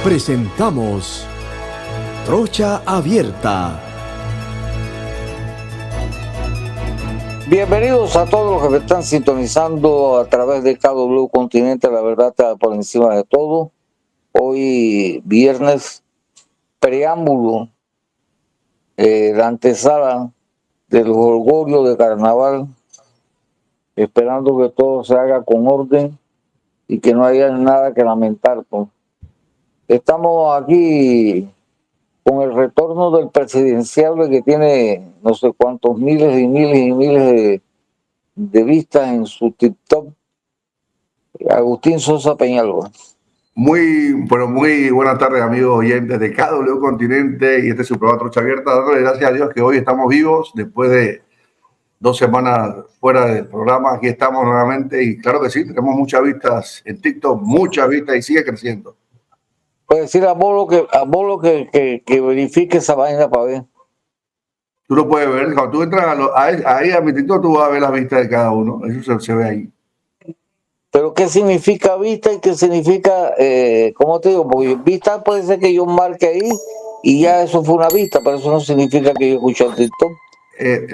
Presentamos Trocha Abierta. Bienvenidos a todos los que me están sintonizando a través de KW Continente, la verdad está por encima de todo. Hoy viernes, preámbulo, la antesala del jolgorio de carnaval, esperando que todo se haga con orden y que no haya nada que lamentar. Estamos aquí con el retorno del presidenciable que tiene no sé cuántos miles y miles y miles de vistas en su TikTok, Agustín Sosa Peñalba. Muy buenas tardes, amigos oyentes de KW Continente, y este es su programa Trocha Abierta, dándole gracias a Dios que hoy estamos vivos después de 2 semanas fuera del programa. Aquí estamos nuevamente y claro que sí, tenemos muchas vistas en TikTok, muchas vistas, y sigue creciendo. Puedes decir a Bolo que verifique esa vaina para ver. Tú lo puedes ver, cuando tú entras ahí a mi TikTok, tú vas a ver las vistas de cada uno, eso se ve ahí. Pero ¿qué significa vista y qué significa, cómo te digo? Porque vista puede ser que yo marque ahí y ya eso fue una vista, pero eso no significa que yo escuché el TikTok.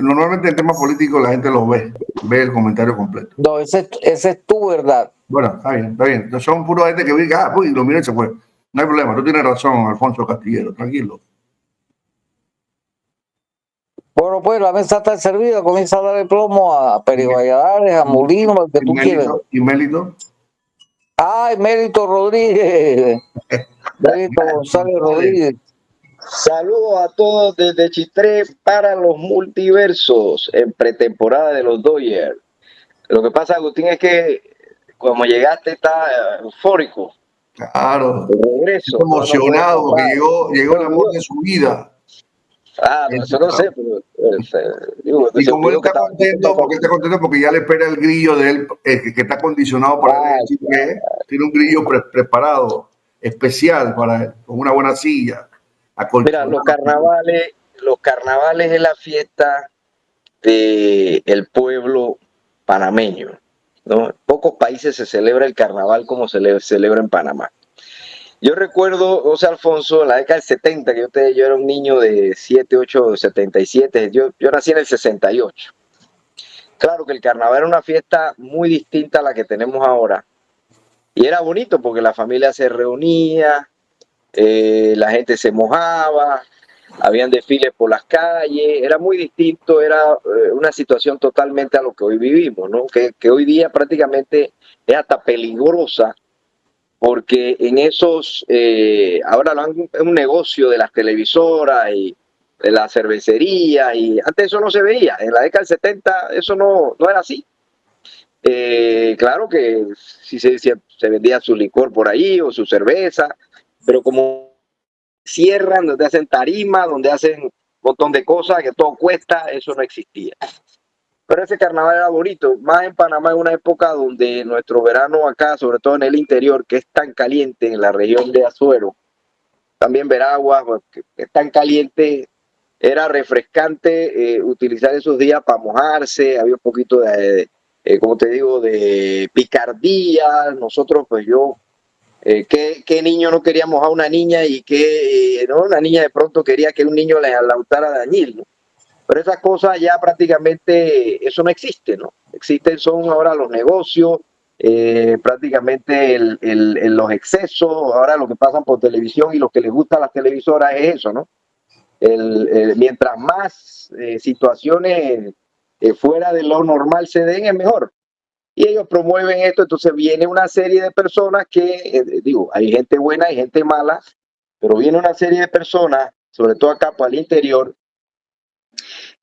Normalmente en temas políticos la gente los ve el comentario completo. No, esa es tu verdad. Bueno, está bien. Entonces son puros gente que ve, uy, lo mira y se fue. No hay problema, tú tienes razón, Alfonso Castillero, tranquilo. Bueno, pues la mesa está servida, comienza a dar el plomo a Pérez Valladares, a Molino, al que tú quieras. ¿Y Mélito? ¡Ay, Mérito Rodríguez! Mérito González Rodríguez. Saludos a todos desde Chitré para los multiversos en pretemporada de los Dodgers. Lo que pasa, Agustín, es que como llegaste está eufórico. Claro, Regreso, emocionado, que llegó el amor de su vida. No, eso no sé, pero y como él está contento, porque ya le espera el grillo de él, que está condicionado para él, que tiene un grillo preparado, especial para él, con una buena silla. Mira, los carnavales es la fiesta del pueblo panameño, ¿no? En pocos países se celebra el carnaval como se celebra en Panamá. Yo recuerdo, José Alfonso, en la década del 70, que yo era un niño de 7, 8, 77, yo nací en el 68. Claro que el carnaval era una fiesta muy distinta a la que tenemos ahora. Y era bonito porque la familia se reunía, la gente se mojaba, habían desfiles por las calles, era muy distinto, era una situación totalmente a lo que hoy vivimos, ¿no? Que hoy día prácticamente es hasta peligrosa, porque en esos, ahora es un negocio de las televisoras y de la cervecería, y antes eso no se veía, en la década del 70 eso no era así. Claro que sí se vendía su licor por ahí o su cerveza, pero como cierran, donde hacen tarima, donde hacen un montón de cosas, que todo cuesta, eso no existía. Pero ese carnaval era bonito, más en Panamá en una época donde nuestro verano acá, sobre todo en el interior, que es tan caliente en la región de Azuero, también Veraguas, que es tan caliente, era refrescante utilizar esos días para mojarse, había un poquito como te digo, de picardía. Nosotros, pues ¿qué niño no quería mojar a una niña y no, una niña de pronto quería que un niño le lautara de añil, ¿no? Pero esas cosas ya prácticamente, eso no existe, ¿no? Existen son ahora los negocios, prácticamente los excesos, ahora lo que pasan por televisión y lo que les gusta a las televisoras es eso, ¿no? Mientras más situaciones fuera de lo normal se den, es mejor. Y ellos promueven esto, entonces viene una serie de personas que, hay gente buena y gente mala, pero viene una serie de personas, sobre todo acá para el interior,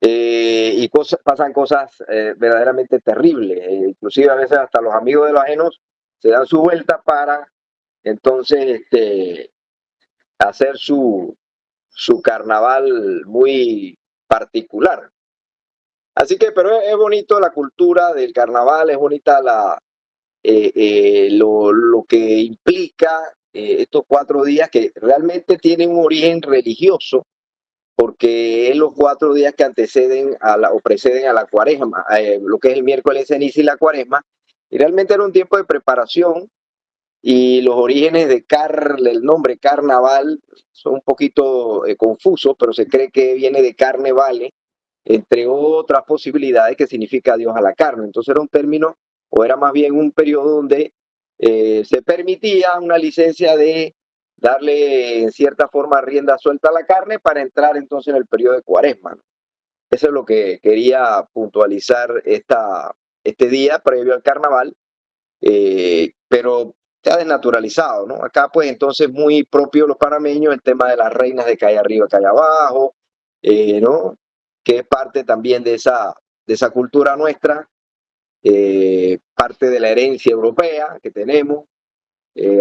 y pasan cosas verdaderamente terribles. Inclusive a veces hasta los amigos de los ajenos se dan su vuelta para entonces hacer su carnaval muy particular. Así que, pero es bonito la cultura del carnaval, es bonita lo que implica estos 4 días que realmente tienen un origen religioso, porque es los 4 días que anteceden o preceden a la cuaresma, lo que es el miércoles ceniza y la cuaresma, y realmente era un tiempo de preparación y los orígenes del nombre carnaval son un poquito confusos, pero se cree que viene de carne vale, entre otras posibilidades, que significa Dios a la carne. Entonces era un término, o era más bien un periodo donde se permitía una licencia de darle en cierta forma rienda suelta a la carne para entrar entonces en el periodo de Cuaresma, ¿no? Eso es lo que quería puntualizar este día previo al carnaval, pero se ha desnaturalizado, ¿no? Acá pues entonces muy propio los panameños el tema de las reinas de calle arriba, calle abajo, ¿no? Que es parte también de esa cultura nuestra, parte de la herencia europea que tenemos,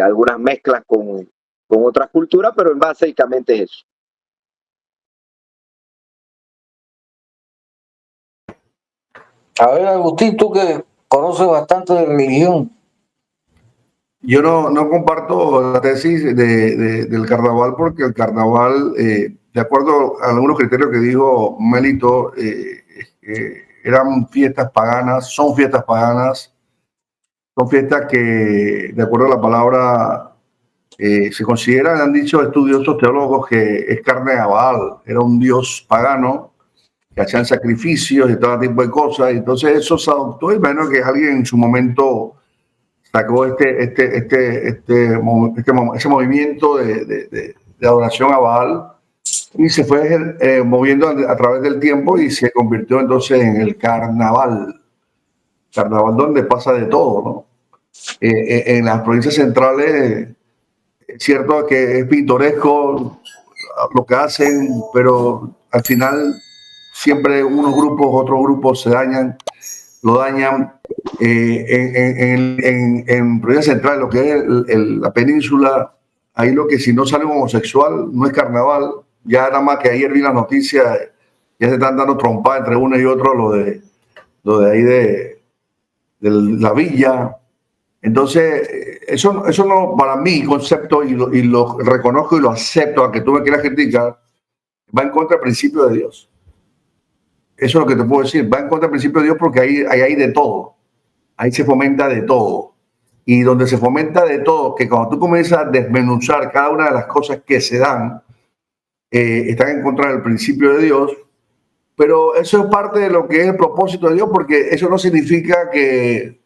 algunas mezclas con otras culturas, pero básicamente es eso. A ver, Agustín, tú que conoces bastante de religión. Yo no comparto la tesis del carnaval porque el carnaval, de acuerdo a algunos criterios que dijo Melito, eran fiestas paganas, son fiestas paganas, son fiestas que, de acuerdo a la palabra, se consideran, han dicho estudiosos teólogos, que es carne de Baal, era un dios pagano, que hacían sacrificios y todo tipo de cosas, y entonces eso se adoptó, y menos que alguien en su momento sacó ese movimiento de adoración a Baal y se fue moviendo a través del tiempo y se convirtió entonces en el carnaval donde pasa de todo, ¿no? En las provincias centrales es cierto que es pintoresco lo que hacen, pero al final siempre unos grupos, otros grupos lo dañan. En provincia central, lo que es la península, ahí lo que si no sale un homosexual no es carnaval. Ya nada más que ayer vi las noticias, ya se están dando trompas entre uno y otro, lo de ahí de la villa. Entonces, eso no, para mí, concepto, y lo reconozco y lo acepto, aunque tú me quieras criticar, va en contra del principio de Dios. Eso es lo que te puedo decir, va en contra del principio de Dios porque ahí hay de todo. Ahí se fomenta de todo. Y donde se fomenta de todo, que cuando tú comienzas a desmenuzar cada una de las cosas que se dan, están en contra del principio de Dios. Pero eso es parte de lo que es el propósito de Dios, porque eso no significa que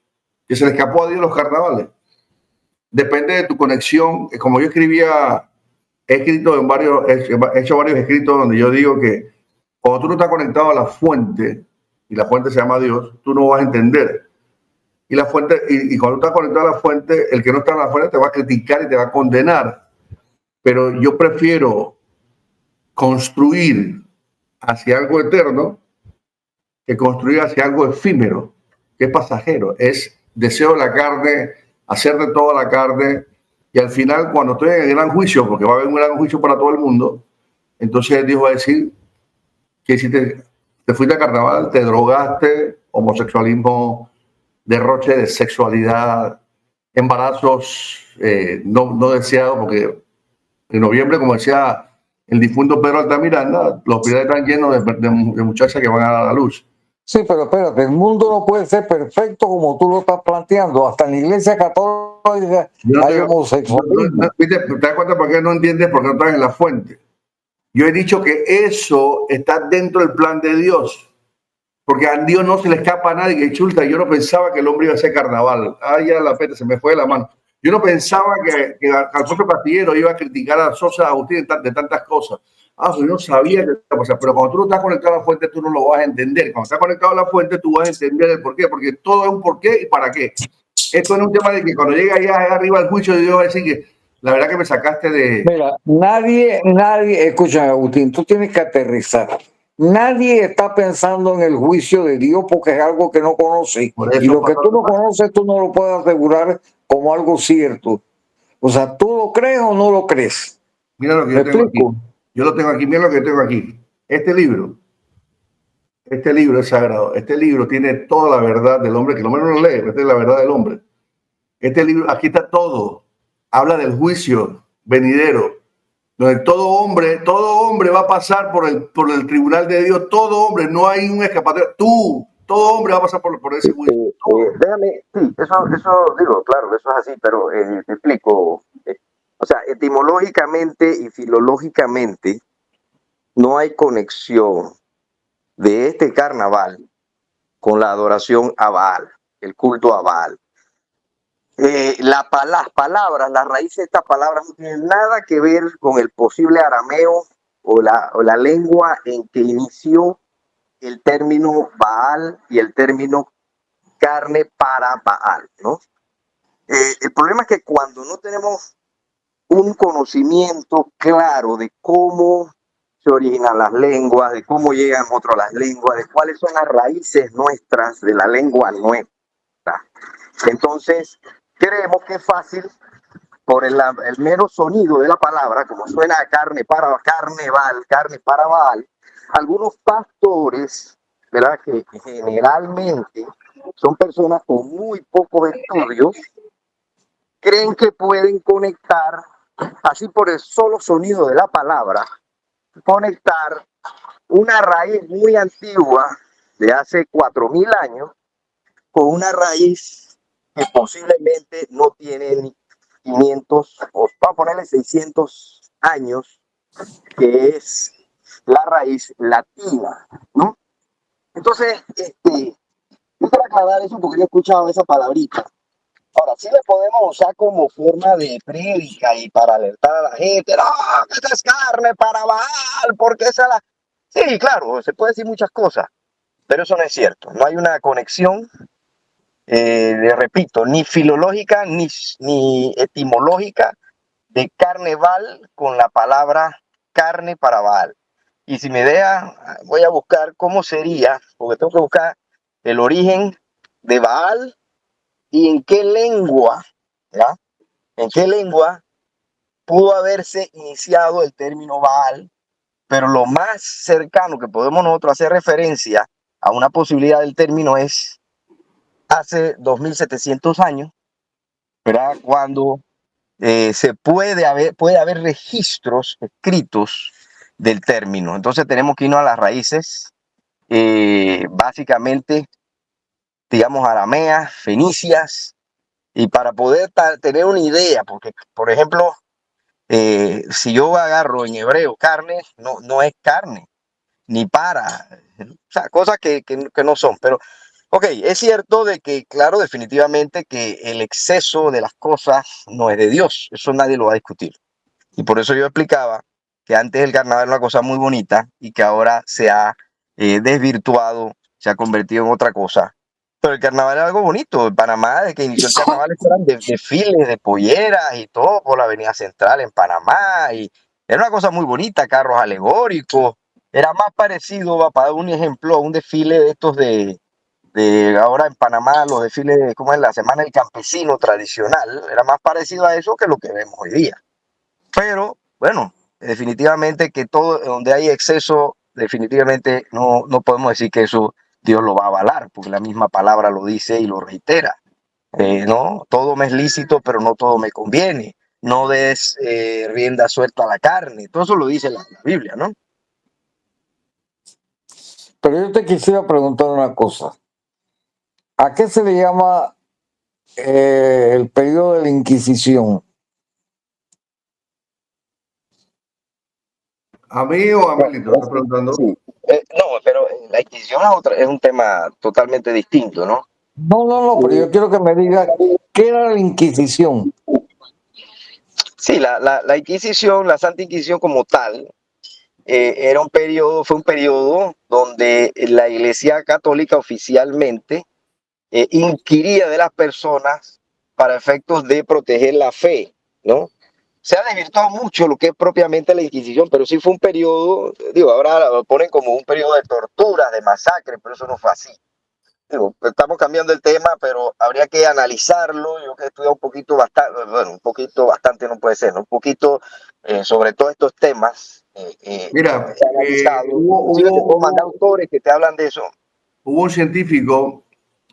se le escapó a Dios los carnavales. Depende de tu conexión. Como yo escribía, he hecho varios escritos donde yo digo que cuando tú no estás conectado a la fuente, y la fuente se llama Dios, tú no vas a entender. Y la fuente, y cuando estás conectado a la fuente, el que no está en la fuente te va a criticar y te va a condenar. Pero yo prefiero construir hacia algo eterno que construir hacia algo efímero, que es pasajero. Es deseo de la carne, hacer de toda la carne, y al final, cuando estoy en el gran juicio, porque va a haber un gran juicio para todo el mundo, entonces Dios va a decir que si te fuiste a carnaval, te drogaste, homosexualismo, derroche de sexualidad, embarazos no deseados, porque en noviembre, como decía el difunto Pedro Altamiranda, los hospitales están llenos de muchachas que van a dar a la luz. Sí, pero espérate, el mundo no puede ser perfecto como tú lo estás planteando. Hasta en la Iglesia Católica hay homosexualismo. ¿Te das cuenta por qué no entiendes? Porque no estás en la fuente. Yo he dicho que eso está dentro del plan de Dios. Porque a Dios no se le escapa a nadie. Que chulta, yo no pensaba que el hombre iba a hacer carnaval. Ay, ya la peta, se me fue de la mano. Yo no pensaba que Alfonso Castillero iba a criticar a Sosa Agustín de tantas cosas. Yo no sabía que estaba pasando. Pero cuando tú no estás conectado a la fuente, tú no lo vas a entender. Cuando estás conectado a la fuente, tú vas a entender el porqué. Porque todo es un porqué y para qué. Esto no es un tema de que cuando llega allá arriba al juicio de Dios va a decir que la verdad que me sacaste de... Mira, nadie, escucha, Agustín, tú tienes que aterrizar. Nadie está pensando en el juicio de Dios porque es algo que no conoce. Y lo que tú no conoces, tú no lo puedes asegurar como algo cierto. O sea, ¿tú lo crees o no lo crees? Mira lo que yo tengo aquí. Yo lo tengo aquí. Mira lo que tengo aquí. Este libro es sagrado. Este libro tiene toda la verdad del hombre, que el hombre no lo lee, pero esta es la verdad del hombre. Este libro, aquí está todo. Habla del juicio venidero, donde todo hombre va a pasar por el tribunal de Dios. Todo hombre, no hay un escapatorio. Tú Todo hombre va a pasar por ese juicio. Déjame, sí, eso digo, claro, eso es así, pero te explico. O sea, etimológicamente y filológicamente no hay conexión de este carnaval con la adoración a Baal, el culto a Baal. Las palabras, la raíz de estas palabras no tienen nada que ver con el posible arameo o la lengua en que inició el término Baal y el término carne para Baal, ¿no? El problema es que cuando no tenemos un conocimiento claro de cómo se originan las lenguas, de cómo llegan otras las lenguas, de cuáles son las raíces nuestras de la lengua nuestra, entonces creemos que es fácil por el mero sonido de la palabra, como suena carne para carneval, carne para Baal, algunos pastores, ¿verdad? Que generalmente son personas con muy pocos estudios, creen que pueden conectar, así por el solo sonido de la palabra, conectar una raíz muy antigua de hace 4000 años con una raíz que posiblemente no tiene ni 500 o para ponerle 600 años, que es la raíz latina, ¿no? Entonces, yo quiero aclarar eso porque yo he escuchado esa palabrita. Ahora, sí le podemos usar como forma de prédica y para alertar a la gente, no, que esta es carne para Baal, porque esa la... Sí, claro, se puede decir muchas cosas, pero eso no es cierto. No hay una conexión, le repito, ni filológica ni etimológica de carnaval con la palabra carne para Baal. Y si me deja, voy a buscar cómo sería, porque tengo que buscar el origen de Baal y en qué lengua, ¿ya? En qué lengua pudo haberse iniciado el término Baal, pero lo más cercano que podemos nosotros hacer referencia a una posibilidad del término es hace 2700 años, ¿verdad? Cuando puede haber registros escritos del término. Entonces tenemos que irnos a las raíces, básicamente, digamos, arameas, fenicias, y para poder tener una idea, porque, por ejemplo, si yo agarro en hebreo carne, no es carne, ni para, o sea, cosas que no son, pero ok, es cierto de que, claro, definitivamente que el exceso de las cosas no es de Dios, eso nadie lo va a discutir. Y por eso yo explicaba que antes el carnaval era una cosa muy bonita y que ahora se ha desvirtuado, se ha convertido en otra cosa. Pero el carnaval era algo bonito. En Panamá, desde que inició el carnaval, eran desfiles de polleras y todo por la Avenida Central en Panamá. Y era una cosa muy bonita, carros alegóricos. Era más parecido, para dar un ejemplo, a un desfile de estos de ahora en Panamá, los desfiles, como es la Semana del Campesino tradicional. Era más parecido a eso que lo que vemos hoy día. Pero bueno, definitivamente que todo donde hay exceso, definitivamente no podemos decir que eso Dios lo va a avalar, porque la misma palabra lo dice y lo reitera. No, todo me es lícito, pero no todo me conviene. No des rienda suelta a la carne. Todo eso lo dice la Biblia, ¿no? Pero yo te quisiera preguntar una cosa. ¿A qué se le llama el periodo de la Inquisición? ¿A mí o a Melito? ¿Estás preguntando? Sí. No, pero la Inquisición es un tema totalmente distinto, ¿no? No, pero yo quiero que me digas qué era la Inquisición. Sí, la Inquisición, la Santa Inquisición como tal, fue un periodo donde la Iglesia Católica oficialmente inquiría de las personas para efectos de proteger la fe, ¿no? Se ha desvirtuado mucho lo que es propiamente la Inquisición, pero sí fue un periodo, digo, ahora lo ponen como un periodo de torturas, de masacre, pero eso no fue así. Digo, estamos cambiando el tema, pero habría que analizarlo. Yo que he estudiado un poquito, bastante, bueno, un poquito, bastante no puede ser, ¿no? Un poquito sobre todos estos temas. Mira, He analizado, inclusive te puedo mandar autores que te hablan de eso. hubo un científico,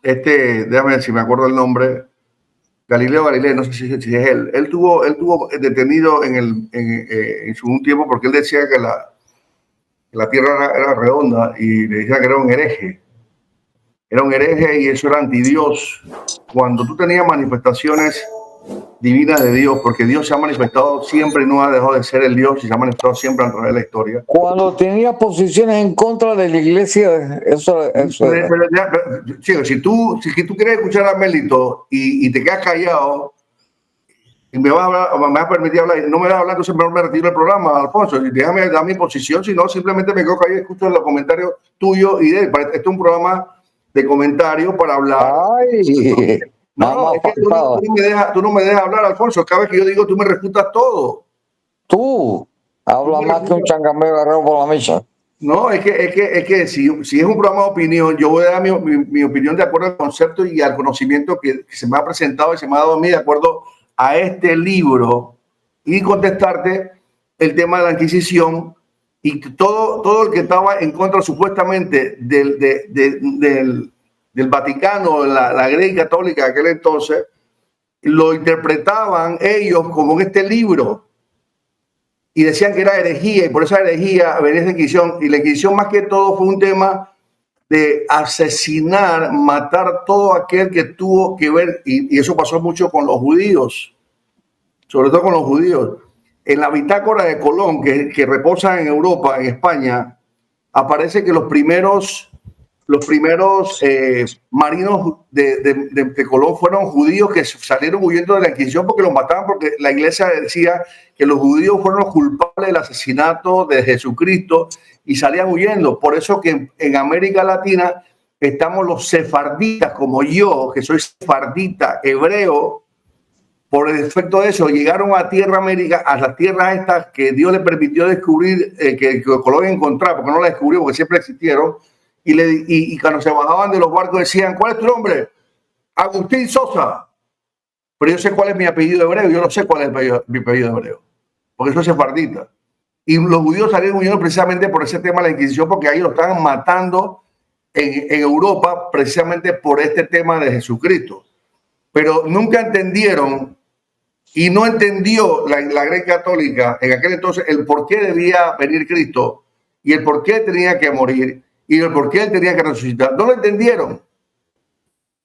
déjame ver si me acuerdo el nombre, Galileo Galilei, no sé si es él. Él tuvo detenido en un tiempo porque él decía que la Tierra era redonda y le decía que era un hereje. era un hereje y eso era antidios. Cuando tú tenías manifestaciones divinas de Dios, porque Dios se ha manifestado siempre y no ha dejado de ser el Dios y se ha manifestado siempre a través de la historia. Cuando tenía posiciones en contra de la iglesia, eso era. Chico, si tú quieres escuchar a Melito y te quedas callado y me vas a permitir hablar, no me vas a hablar, entonces mejor me retiro del programa, Alfonso, y déjame dar mi posición, si no, simplemente me quedo callado y escucho los comentarios tuyos y de él. Este es un programa de comentarios para hablar. Ay, No, es que tú no me dejas hablar, Alfonso. Cada vez que yo digo, tú me refutas todo. Tú hablas más que un changamero agarrado por la mecha. No, es que si es un programa de opinión, yo voy a dar mi opinión de acuerdo al concepto y al conocimiento que se me ha presentado y se me ha dado a mí de acuerdo a este libro y contestarte el tema de la Inquisición y todo el que estaba en contra supuestamente del Vaticano, la Iglesia Católica de aquel entonces, lo interpretaban ellos como en este libro y decían que era herejía y por esa herejía venía esa Inquisición. Y la Inquisición más que todo fue un tema de asesinar, matar todo aquel que tuvo que ver, y eso pasó mucho con los judíos, sobre todo con los judíos. En la bitácora de Colón, que reposa en Europa, en España, aparece que los primeros marinos de Colón fueron judíos que salieron huyendo de la Inquisición porque los mataban, porque la iglesia decía que los judíos fueron los culpables del asesinato de Jesucristo y salían huyendo. Por eso que en América Latina estamos los sefarditas, como yo, que soy sefardita, hebreo. Por el efecto de eso, llegaron a Tierra América, a las tierras estas que Dios le permitió descubrir, que Colón encontrar, porque no las descubrió, porque siempre existieron. Y cuando se bajaban de los barcos decían, ¿cuál es tu nombre? Agustín Sosa. Pero yo sé cuál es mi apellido hebreo, yo no sé cuál es mi apellido hebreo, porque soy sefardita. Y los judíos salieron huyendo precisamente por ese tema de la Inquisición, porque ahí lo estaban matando en Europa precisamente por este tema de Jesucristo. Pero nunca entendieron y no entendió la Iglesia Católica en aquel entonces el por qué debía venir Cristo y el por qué tenía que morir y el por qué él tenía que resucitar. No lo entendieron.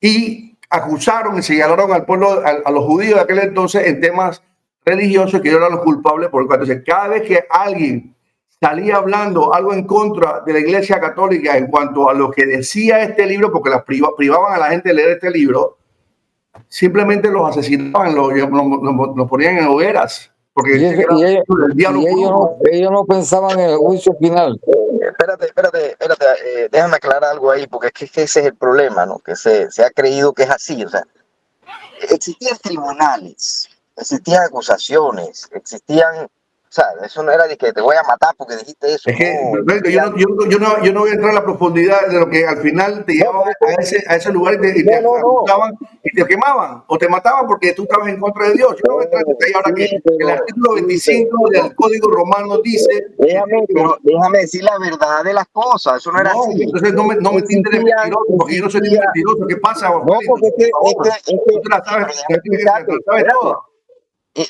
Y acusaron y señalaron al pueblo, a los judíos de aquel entonces en temas religiosos, que ellos eran los culpables por el cual. Entonces, cada vez que alguien salía hablando algo en contra de la Iglesia Católica en cuanto a lo que decía este libro, porque las privaban a la gente de leer este libro, simplemente los asesinaban, los ponían en hogueras. Porque ellos no pensaban en el juicio final. Espérate, déjame aclarar algo ahí, porque es que ese es el problema, ¿no? Que se ha creído que es así, o sea, existían tribunales, existían acusaciones, existían, o sea, eso no era de que te voy a matar porque dijiste eso. Es que yo no voy a entrar en la profundidad de lo que al final te llevaba a ese lugar y te acusaban y te quemaban o te mataban porque tú estabas en contra de Dios. Yo no voy a entrar en detalle ahora que el artículo 25 del Código Romano dice... Déjame decir la verdad de las cosas, eso no era así. Entonces no me tintes de mentiroso, porque yo no soy mentiroso. ¿Qué pasa? No, porque tú la sabes toda.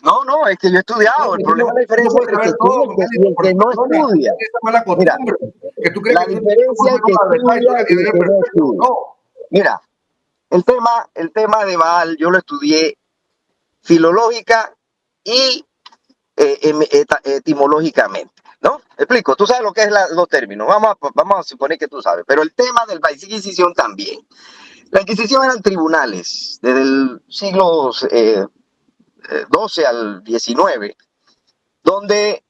No, es que yo he estudiado. El problema es la diferencia entre que tú y el que no estudia. Mira, la diferencia es que estudia y el que no estudia. Mira, el tema de Baal yo lo estudié filológica y etimológicamente, ¿no? Explico, tú sabes lo que es los términos, vamos a suponer que tú sabes, pero el tema del Baal Inquisición también. La Inquisición eran tribunales desde el siglo 12 al 19, donde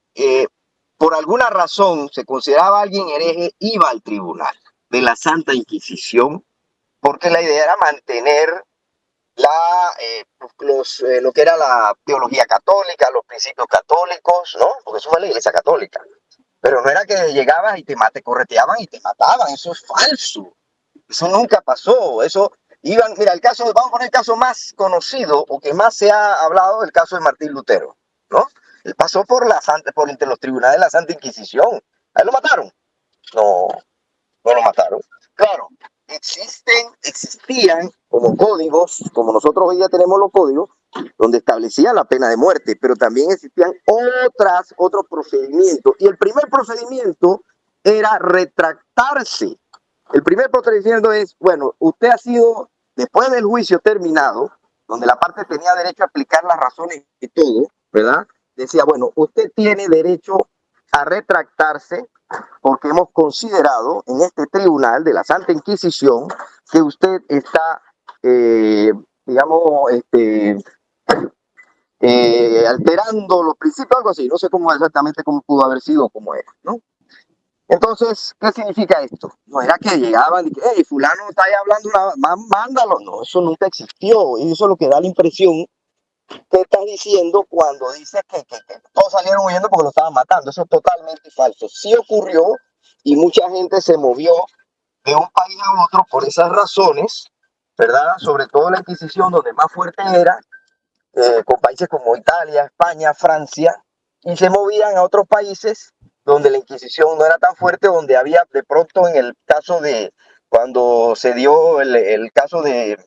por alguna razón se consideraba alguien hereje, iba al tribunal de la Santa Inquisición, porque la idea era mantener lo que era la teología católica, los principios católicos, ¿no? Porque eso fue la Iglesia Católica. Pero no era que llegabas y te correteaban y te mataban, eso es falso. Eso nunca pasó, eso... Mira, vamos a poner el caso más conocido o que más se ha hablado, el caso de Martín Lutero, ¿no? Él pasó por entre los tribunales de la Santa Inquisición. ¿A él lo mataron? No lo mataron. Claro, existían como códigos, como nosotros hoy ya tenemos los códigos, donde establecían la pena de muerte, pero también existían otros procedimientos. Y el primer procedimiento era retractarse El primer procedimiento es, bueno, usted ha sido, después del juicio terminado, donde la parte tenía derecho a explicar las razones y todo, ¿verdad? Decía, bueno, usted tiene derecho a retractarse porque hemos considerado en este tribunal de la Santa Inquisición que usted está, digamos, alterando los principios, algo así, no sé cómo exactamente cómo pudo haber sido, cómo era, ¿no? Entonces, ¿qué significa esto? No era que llegaban y que, hey, fulano está ahí hablando, mándalo. No, eso nunca existió. Y eso es lo que da la impresión que estás diciendo cuando dices que todos salieron huyendo porque lo estaban matando. Eso es totalmente falso. Sí ocurrió y mucha gente se movió de un país a otro por esas razones, ¿verdad? Sobre todo la Inquisición, donde más fuerte era, con países como Italia, España, Francia, y se movían a otros países donde la Inquisición no era tan fuerte, donde había de pronto en el caso de cuando se dio el caso de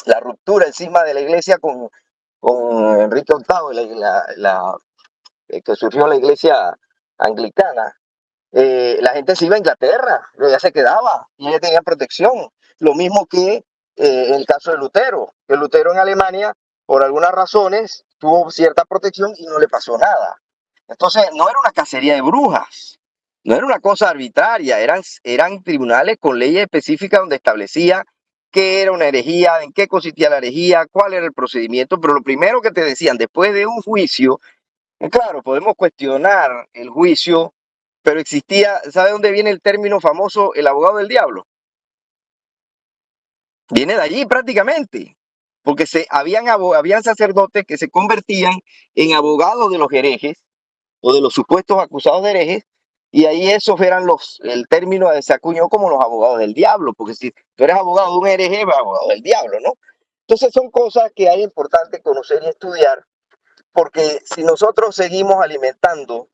la ruptura, el cisma de la iglesia con Enrique VIII, que surgió la iglesia anglicana, la gente se iba a Inglaterra, ya se quedaba y ella tenía protección. Lo mismo que en el caso de Lutero, que Lutero en Alemania, por algunas razones, tuvo cierta protección y no le pasó nada. Entonces, no era una cacería de brujas, no era una cosa arbitraria, eran tribunales con leyes específicas donde establecía qué era una herejía, en qué consistía la herejía, cuál era el procedimiento, pero lo primero que te decían después de un juicio, claro, podemos cuestionar el juicio, pero existía, ¿sabe dónde viene el término famoso, el abogado del diablo? Viene de allí prácticamente, porque habían sacerdotes que se convertían en abogados de los herejes o de los supuestos acusados de herejes, y ahí esos eran el término que se acuñó como los abogados del diablo, porque si tú eres abogado de un hereje, eres abogado del diablo, ¿no? Entonces son cosas que hay importante conocer y estudiar, porque si nosotros seguimos alimentando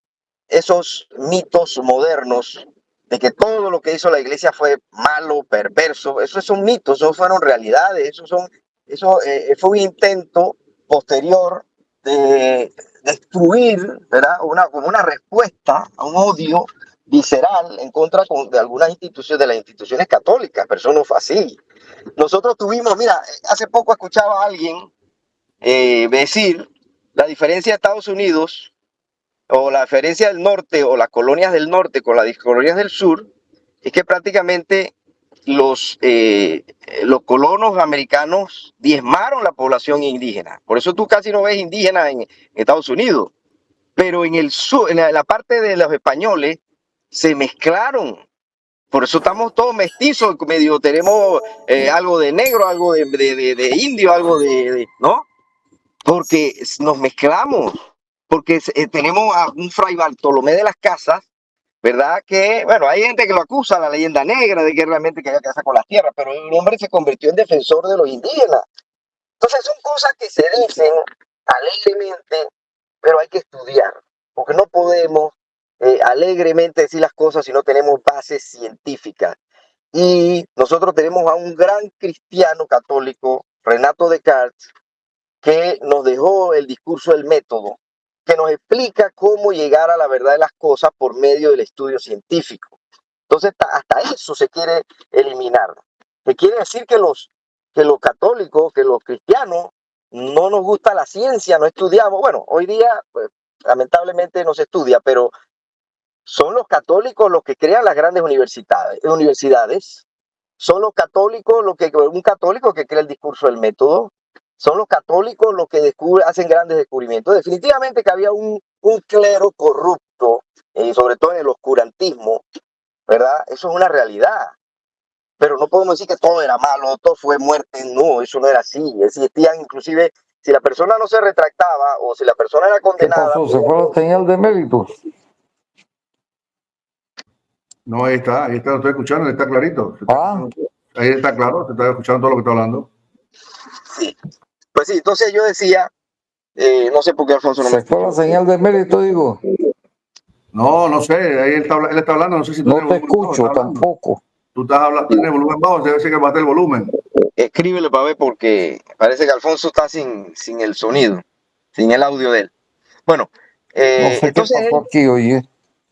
esos mitos modernos de que todo lo que hizo la iglesia fue malo, perverso, esos son mitos, esos fueron realidades, eso fue un intento posterior de destruir, ¿verdad? Como una respuesta a un odio visceral en contra de algunas instituciones, de las instituciones católicas, pero eso no fue así. Nosotros tuvimos, mira, hace poco escuchaba a alguien decir la diferencia de Estados Unidos o la diferencia del norte o las colonias del norte con las colonias del sur es que prácticamente los colonos americanos diezmaron la población indígena. Por eso tú casi no ves indígenas en Estados Unidos. Pero en el sur, en la parte de los españoles, se mezclaron. Por eso estamos todos mestizos, medio tenemos algo de negro, algo de indio, algo ¿no? Porque nos mezclamos, porque tenemos a un fray Bartolomé de las Casas, ¿verdad? Que, bueno, hay gente que lo acusa, la leyenda negra, de que realmente quería casar con las tierras, pero el hombre se convirtió en defensor de los indígenas. Entonces son cosas que se dicen alegremente, pero hay que estudiar, porque no podemos alegremente decir las cosas si no tenemos bases científicas. Y nosotros tenemos a un gran cristiano católico, Renato Descartes, que nos dejó el discurso del método, que nos explica cómo llegar a la verdad de las cosas por medio del estudio científico. Entonces, hasta eso se quiere eliminar. Que quiere decir que los católicos, que los cristianos, no nos gusta la ciencia, no estudiamos. Bueno, hoy día, pues, lamentablemente no se estudia, pero son los católicos los que crean las grandes universidades. Son los católicos un católico que crea el discurso del método. Son los católicos los que hacen grandes descubrimientos. Definitivamente que había un clero corrupto, sobre todo en el oscurantismo, ¿verdad? Eso es una realidad. Pero no podemos decir que todo era malo, todo fue muerte. No, eso no era así. Existían, inclusive, si la persona no se retractaba o si la persona era ¿Qué condenada. pasó? ¿Se fue la señal de méritos? No, ahí está, lo estoy escuchando, está clarito. Ah, Ahí está claro, te está escuchando todo lo que está hablando. Sí. Pues sí, entonces yo decía, no sé por qué Alfonso no me se fue la escuchó. señal de mérito, digo. No, no sé, ahí él está hablando, no sé si tú No tienes te volumen bajo, escucho está hablando. tampoco. Tú estás hablando, tienes volumen bajo, debe ser que bate el volumen. Escríbele para ver porque parece que Alfonso está sin el sonido, sin el audio de él. Bueno, No sé qué entonces pasó aquí, oye.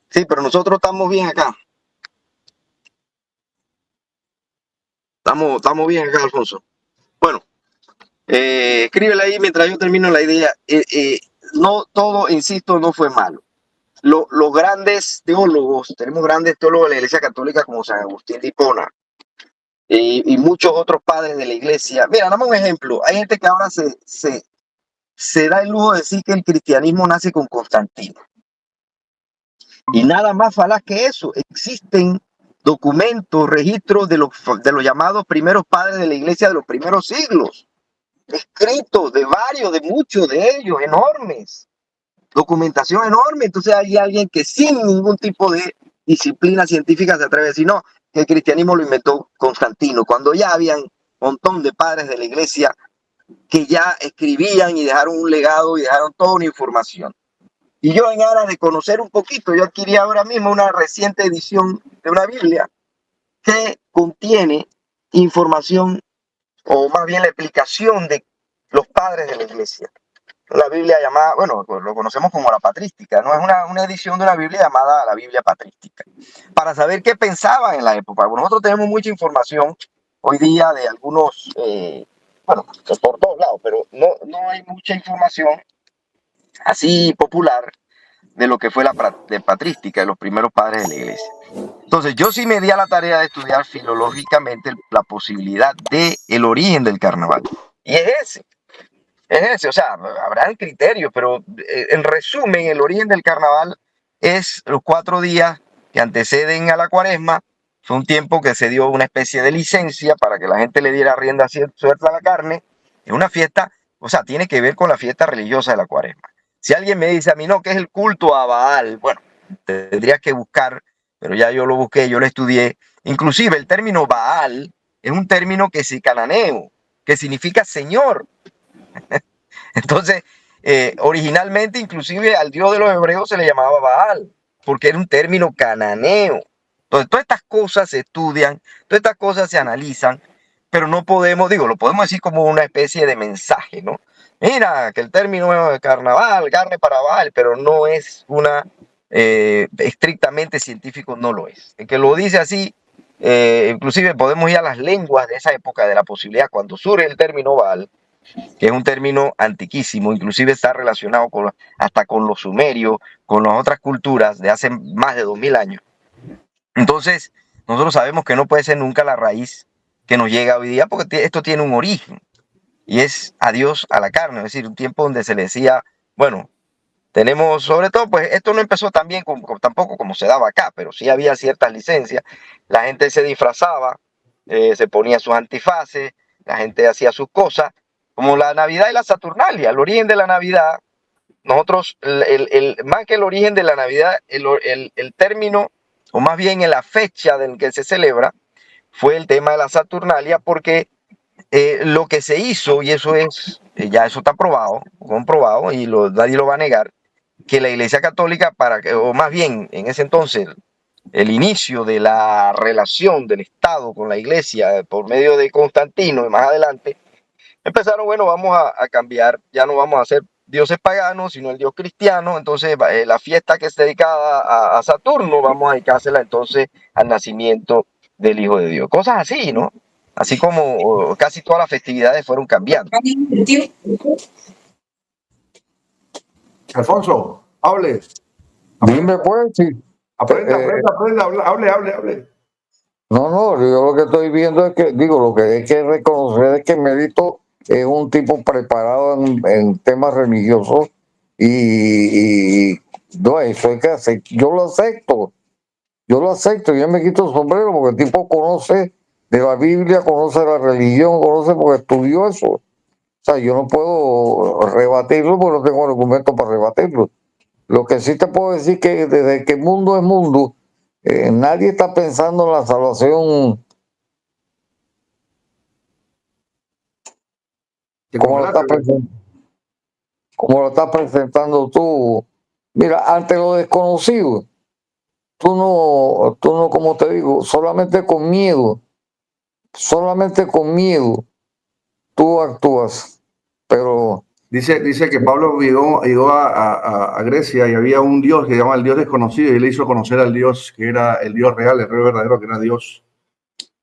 sí, pero nosotros estamos bien acá. Estamos bien acá, Alfonso. Bueno, escríbele ahí mientras yo termino la idea. No todo, insisto, no fue malo. Los grandes teólogos, tenemos grandes teólogos de la Iglesia Católica como San Agustín de Hipona y muchos otros padres de la Iglesia. Mira, dame un ejemplo. Hay gente que ahora se da el lujo de decir que el cristianismo nace con Constantino. Y nada más falaz que eso. Existen documentos, registros de los llamados primeros padres de la Iglesia de los primeros siglos. Escritos de varios, de muchos de ellos, enormes. Documentación enorme. Entonces hay alguien que sin ningún tipo de disciplina científica se atreve a decir, no, que el cristianismo lo inventó Constantino, cuando ya habían un montón de padres de la Iglesia que ya escribían y dejaron un legado y dejaron toda una información. Y yo, en aras de conocer un poquito, yo adquirí ahora mismo una reciente edición de una Biblia que contiene información, o más bien la explicación de los padres de la Iglesia. La Biblia llamada, bueno, lo conocemos como la patrística, ¿no? Es una edición de una Biblia llamada la Biblia patrística, para saber qué pensaban en la época. Bueno, nosotros tenemos mucha información hoy día de algunos, bueno, por todos lados, pero no hay mucha información así popular de lo que fue la patrística de los primeros padres de la Iglesia. Entonces, yo sí me di a la tarea de estudiar filológicamente la posibilidad del origen del carnaval. Y es ese, o sea, habrán criterios, pero en resumen, el origen del carnaval es los 4 días que anteceden a la Cuaresma. Fue un tiempo que se dio una especie de licencia para que la gente le diera rienda suelta a la carne. Es una fiesta, o sea, tiene que ver con la fiesta religiosa de la Cuaresma. Si alguien me dice a mí, no, que es el culto a Baal, bueno, tendrías que buscar, pero ya yo lo busqué, yo lo estudié. Inclusive el término Baal es un término que es cananeo, que significa señor. Entonces, originalmente, inclusive al dios de los hebreos se le llamaba Baal, porque era un término cananeo. Entonces, todas estas cosas se estudian, todas estas cosas se analizan, pero no podemos, lo podemos decir como una especie de mensaje, ¿no? Mira, que el término es carnaval, carne para Baal, pero no es una, estrictamente científico, no lo es. El que lo dice así, inclusive podemos ir a las lenguas de esa época de la posibilidad, cuando surge el término Baal, que es un término antiquísimo, inclusive está relacionado hasta con los sumerios, con las otras culturas de hace más de 2000 años. Entonces, nosotros sabemos que no puede ser nunca la raíz que nos llega hoy día, porque esto tiene un origen, y es adiós a la carne, es decir, un tiempo donde se le decía, bueno, tenemos, sobre todo, pues esto no empezó tan bien tampoco como se daba acá, pero sí había ciertas licencias, la gente se disfrazaba, se ponía sus antifaces, la gente hacía sus cosas, como la Navidad y la Saturnalia. El origen de la Navidad, nosotros, más que el origen de la Navidad, el término, o más bien en la fecha en que se celebra, fue el tema de la Saturnalia, porque lo que se hizo, y eso es, ya eso está probado, comprobado, y nadie lo va a negar, que la Iglesia Católica, o más bien en ese entonces, el inicio de la relación del Estado con la Iglesia por medio de Constantino y más adelante, empezaron, bueno, vamos a cambiar, ya no vamos a hacer dioses paganos, sino el dios cristiano. Entonces, la fiesta que es dedicada a Saturno, vamos a dedicársela entonces al nacimiento del Hijo de Dios. Cosas así, ¿no? Así como casi todas las festividades fueron cambiando. Alfonso, hable. Dime pues, sí. Aprenda, hable. No, yo lo que estoy viendo es que, lo que hay que reconocer es que Mérito es un tipo preparado en temas religiosos y no, eso hay que hacer. Yo lo acepto, yo me quito el sombrero porque el tipo conoce de la Biblia, conoce la religión, conoce porque estudió eso. O sea, yo no puedo rebatirlo porque no tengo argumento para rebatirlo. Lo que sí te puedo decir que desde que el mundo es mundo, nadie está pensando en la salvación como lo estás presentando tú. Mira, ante lo desconocido, tú no, como te digo, solamente con miedo, tú actúas. Pero Dice que Pablo llegó a Grecia y había un dios que se llama el dios desconocido y le hizo conocer al dios que era el dios real, el rey verdadero, que era Dios.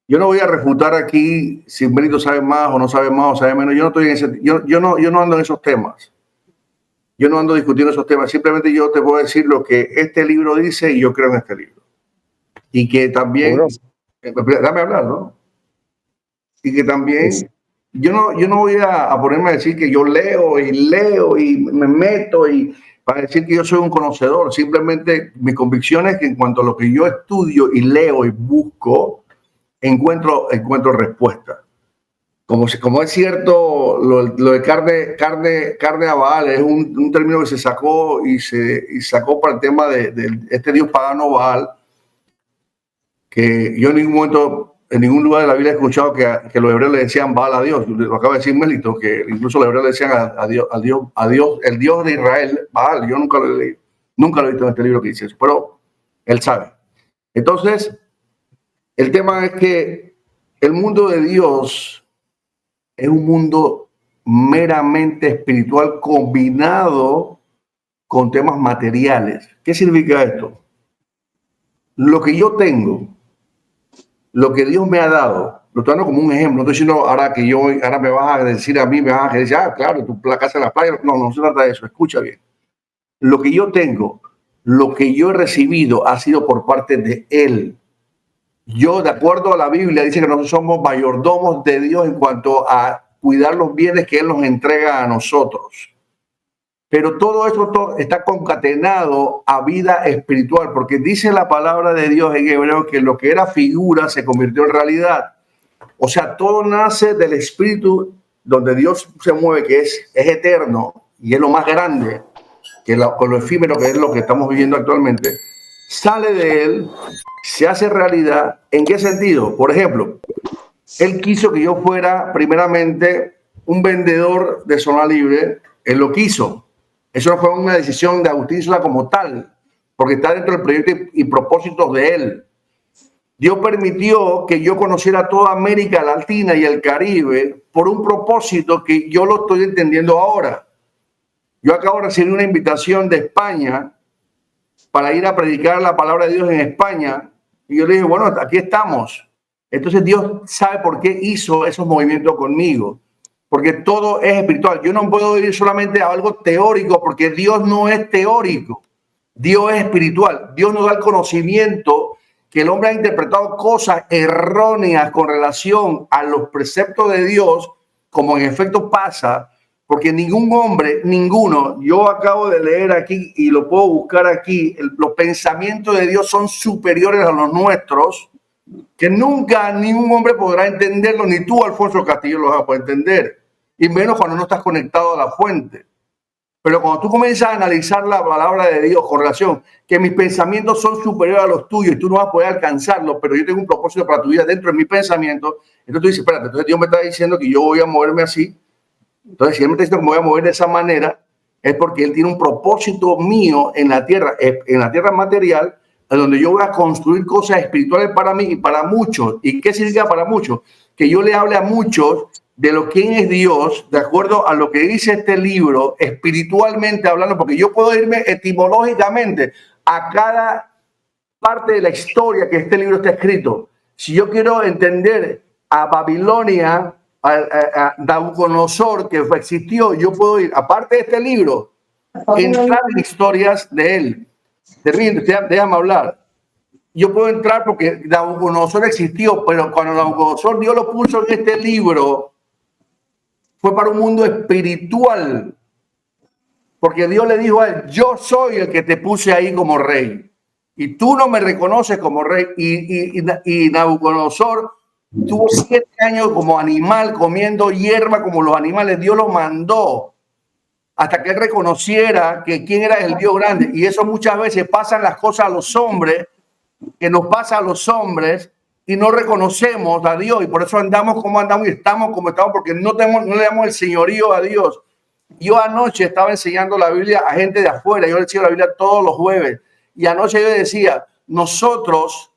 Yo no voy a refutar aquí si Benito sabe más o no sabe más o sabe menos. Yo no estoy en ese, yo no ando en esos temas. Yo no ando discutiendo esos temas. Simplemente yo te puedo decir lo que este libro dice y yo creo en este libro. Y que también, dame hablar, ¿no? Y que también, yo no voy a ponerme a decir que yo leo y me meto y para decir que yo soy un conocedor. Simplemente mi convicción es que en cuanto a lo que yo estudio y leo y busco, encuentro respuesta. Como es cierto, lo de carne a Baal es un término que se sacó y sacó para el tema de este dios pagano Baal, que yo en ningún momento, en ningún lugar de la Biblia he escuchado que los hebreos le decían Baal a Dios. Lo acaba de decir Melito, que incluso los hebreos le decían a Dios, el Dios de Israel, Baal. Yo nunca lo he leído, nunca lo he visto en este libro que dice eso, pero él sabe. Entonces, el tema es que el mundo de Dios es un mundo meramente espiritual combinado con temas materiales. ¿Qué significa esto? Lo que yo tengo, lo que Dios me ha dado, lo estoy dando como un ejemplo. No estoy diciendo ahora me vas a decir a mí, me vas a decir, claro, tu casa en la playa. No se trata de eso. Escucha bien. Lo que yo tengo, lo que yo he recibido ha sido por parte de Él. Yo, de acuerdo a la Biblia, dice que nosotros somos mayordomos de Dios en cuanto a cuidar los bienes que Él nos entrega a nosotros. Pero todo eso está concatenado a vida espiritual, porque dice la palabra de Dios en hebreo que lo que era figura se convirtió en realidad. O sea, todo nace del espíritu donde Dios se mueve, que es eterno y es lo más grande, con lo efímero que es lo que estamos viviendo actualmente. Sale de Él, se hace realidad. ¿En qué sentido? Por ejemplo, Él quiso que yo fuera primeramente un vendedor de zona libre. Él lo quiso. Eso no fue una decisión de Agustín Sola como tal, porque está dentro del proyecto y propósitos de Él. Dios permitió que yo conociera toda América Latina y el Caribe por un propósito que yo lo estoy entendiendo ahora. Yo acabo de recibir una invitación de España para ir a predicar la palabra de Dios en España. Y yo le dije, bueno, aquí estamos. Entonces Dios sabe por qué hizo esos movimientos conmigo. Porque todo es espiritual. Yo no puedo ir solamente a algo teórico porque Dios no es teórico. Dios es espiritual. Dios nos da el conocimiento que el hombre ha interpretado cosas erróneas con relación a los preceptos de Dios, como en efecto pasa, porque ningún hombre, ninguno, yo acabo de leer aquí y lo puedo buscar aquí, los pensamientos de Dios son superiores a los nuestros, que nunca ningún hombre podrá entenderlo, ni tú, Alfonso Castillo, lo vas a poder entender, y menos cuando no estás conectado a la fuente. Pero cuando tú comienzas a analizar la palabra de Dios con relación que mis pensamientos son superiores a los tuyos y tú no vas a poder alcanzarlo, pero yo tengo un propósito para tu vida dentro de mi pensamiento, entonces tú dices, espérate, entonces Dios me está diciendo que yo voy a moverme así. Entonces, si Él me está diciendo que me voy a mover de esa manera, es porque Él tiene un propósito mío en la tierra material, en donde yo voy a construir cosas espirituales para mí y para muchos. ¿Y qué significa para muchos? Que yo le hable a muchos de lo quién es Dios, de acuerdo a lo que dice este libro, espiritualmente hablando, porque yo puedo irme etimológicamente a cada parte de la historia que este libro está escrito. Si yo quiero entender a Babilonia, a Nabucodonosor, que existió, yo puedo ir, aparte de este libro, entrar en historias de él. Déjame hablar. Yo puedo entrar porque Nabucodonosor existió, pero cuando Nabucodonosor Dios lo puso en este libro, fue para un mundo espiritual, porque Dios le dijo a él, yo soy el que te puse ahí como rey, y tú no me reconoces como rey. Y Nabucodonosor tuvo 7 años como animal, comiendo hierba como los animales. Dios lo mandó hasta que él reconociera que quién era el Dios grande. Y eso muchas veces pasan las cosas a los hombres, que nos pasa a los hombres, y no reconocemos a Dios, y por eso andamos como andamos y estamos como estamos, porque no le damos el señorío a Dios. Yo anoche estaba enseñando la Biblia a gente de afuera. Yo le enseño la Biblia todos los jueves, y anoche yo decía, nosotros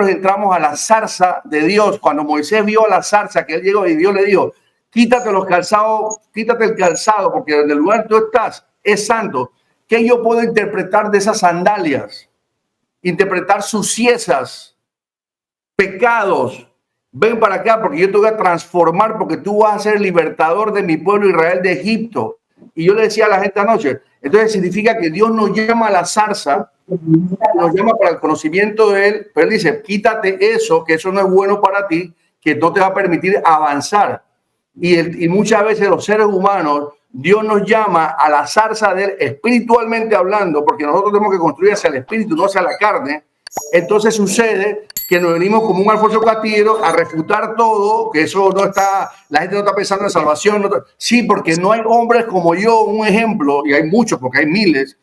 entramos a la zarza de Dios. Cuando Moisés vio a la zarza, que él llegó y Dios le dijo, quítate los calzados, quítate el calzado, porque en el lugar que tú estás es santo. ¿Qué yo puedo interpretar de esas sandalias? Interpretar suciezas, pecados. ven para acá porque yo te voy a transformar, porque tú vas a ser el libertador de mi pueblo Israel de Egipto. Y yo le decía a la gente anoche, entonces significa que Dios nos llama a la zarza, nos llama para el conocimiento de Él, pero Él dice, quítate eso, que eso no es bueno para ti, que no te va a permitir avanzar. Y muchas veces los seres humanos, Dios nos llama a la zarza de Él espiritualmente hablando, porque nosotros tenemos que construir hacia el espíritu, no hacia la carne. Entonces sucede que nos venimos como un Alfonso Castillo a refutar todo, que eso no está, la gente no está pensando en salvación. Sí, porque no hay hombres como yo, un ejemplo, y hay muchos, porque hay miles,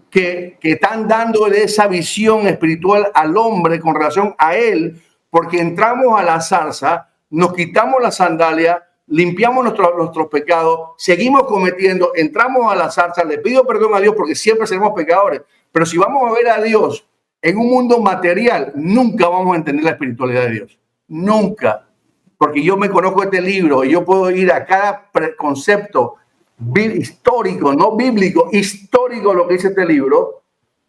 que están dándole esa visión espiritual al hombre con relación a él, porque entramos a la zarza, nos quitamos la sandalia, limpiamos nuestros pecados, seguimos cometiendo, entramos a la zarza, le pido perdón a Dios porque siempre seremos pecadores, pero si vamos a ver a Dios en un mundo material, nunca vamos a entender la espiritualidad de Dios. Nunca. Porque yo me conozco este libro y yo puedo ir a cada concepto histórico, no bíblico, histórico lo que dice este libro.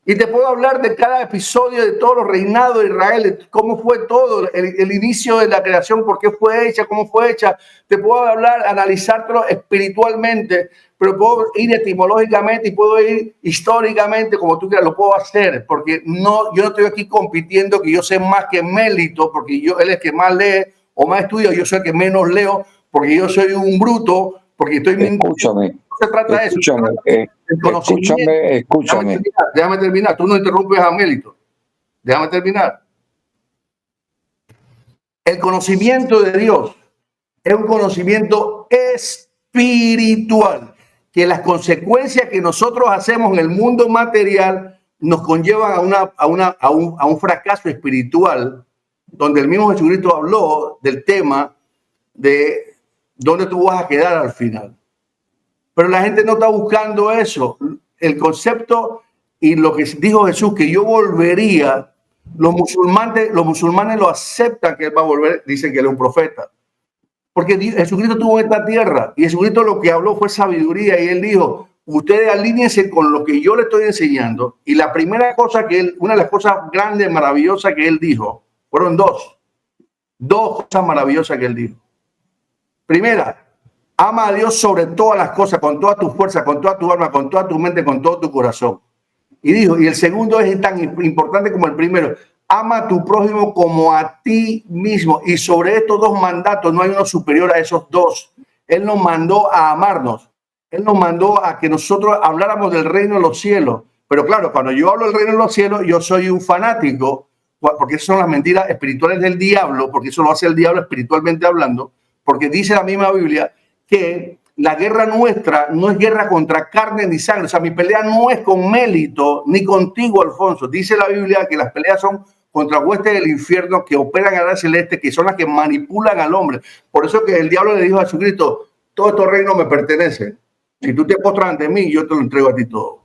Y te puedo hablar de cada episodio de todos los reinados de Israel, de cómo fue todo, el inicio de la creación, por qué fue hecha, cómo fue hecha. Te puedo hablar, analizártelo espiritualmente, pero puedo ir etimológicamente y puedo ir históricamente, como tú quieras, lo puedo hacer, porque no, yo no estoy aquí compitiendo que yo sé más que Mélito, porque él es el que más lee o más estudia, yo soy el que menos leo, porque yo soy un bruto, porque estoy mintiendo. Escúchame. No se trata de eso. Escúchame. Déjame terminar. Tú no interrumpes a Mélito. Déjame terminar. El conocimiento de Dios es un conocimiento espiritual, que las consecuencias que nosotros hacemos en el mundo material nos conllevan a un fracaso espiritual, donde el mismo Jesucristo habló del tema de dónde tú vas a quedar al final. Pero la gente no está buscando eso. El concepto y lo que dijo Jesús, que yo volvería, los musulmanes lo aceptan que él va a volver, dicen que él es un profeta. Porque Jesucristo estuvo en esta tierra y Jesucristo lo que habló fue sabiduría y él dijo, ustedes alíñense con lo que yo le estoy enseñando. Y la primera cosa una de las cosas grandes, maravillosas que él dijo, fueron dos cosas maravillosas que él dijo. Primera, ama a Dios sobre todas las cosas, con toda tu fuerza, con toda tu alma, con toda tu mente, con todo tu corazón. Y dijo, y el segundo es tan importante como el primero, ama a tu prójimo como a ti mismo. Y sobre estos dos mandatos no hay uno superior a esos dos. Él nos mandó a amarnos. Él nos mandó a que nosotros habláramos del reino de los cielos. Pero claro, cuando yo hablo del reino de los cielos, yo soy un fanático, porque esas son las mentiras espirituales del diablo, porque eso lo hace el diablo espiritualmente hablando, porque dice la misma Biblia que la guerra nuestra no es guerra contra carne ni sangre. O sea, mi pelea no es con Mélito ni contigo, Alfonso. Dice la Biblia que las peleas son contra huestes del infierno que operan a la celeste, que son las que manipulan al hombre. Por eso que el diablo le dijo a Jesucristo, todo estos reinos me pertenecen. Si tú te postras ante mí, yo te lo entrego a ti todo.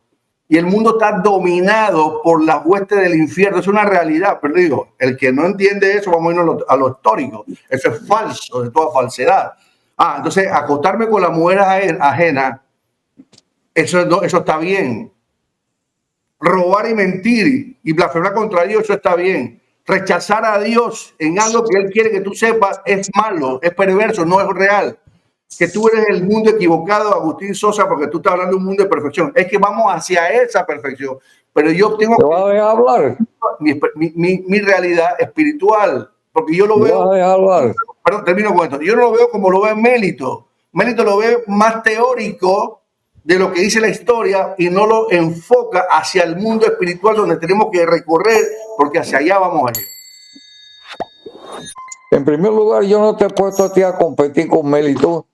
Y el mundo está dominado por las huestes del infierno. Es una realidad. Pero digo, el que no entiende eso, vamos a irnos a lo histórico. Eso es falso, de toda falsedad. Entonces, acostarme con la mujer ajena, eso está bien. Robar y mentir y blasfemar contra Dios, eso está bien. Rechazar a Dios en algo que Él quiere que tú sepas es malo, es perverso, no es real. Que tú eres el mundo equivocado, Agustín Sosa, porque tú estás hablando de un mundo de perfección. Es que vamos hacia esa perfección. Pero yo tengo que hablar mi realidad espiritual, porque yo lo veo. Perdón, termino con esto. Yo no lo veo como lo ve Mélito. Mélito lo ve más teórico de lo que dice la historia y no lo enfoca hacia el mundo espiritual donde tenemos que recorrer, porque hacia allá vamos a ir. En primer lugar, yo no te he puesto a ti a competir con Mélito,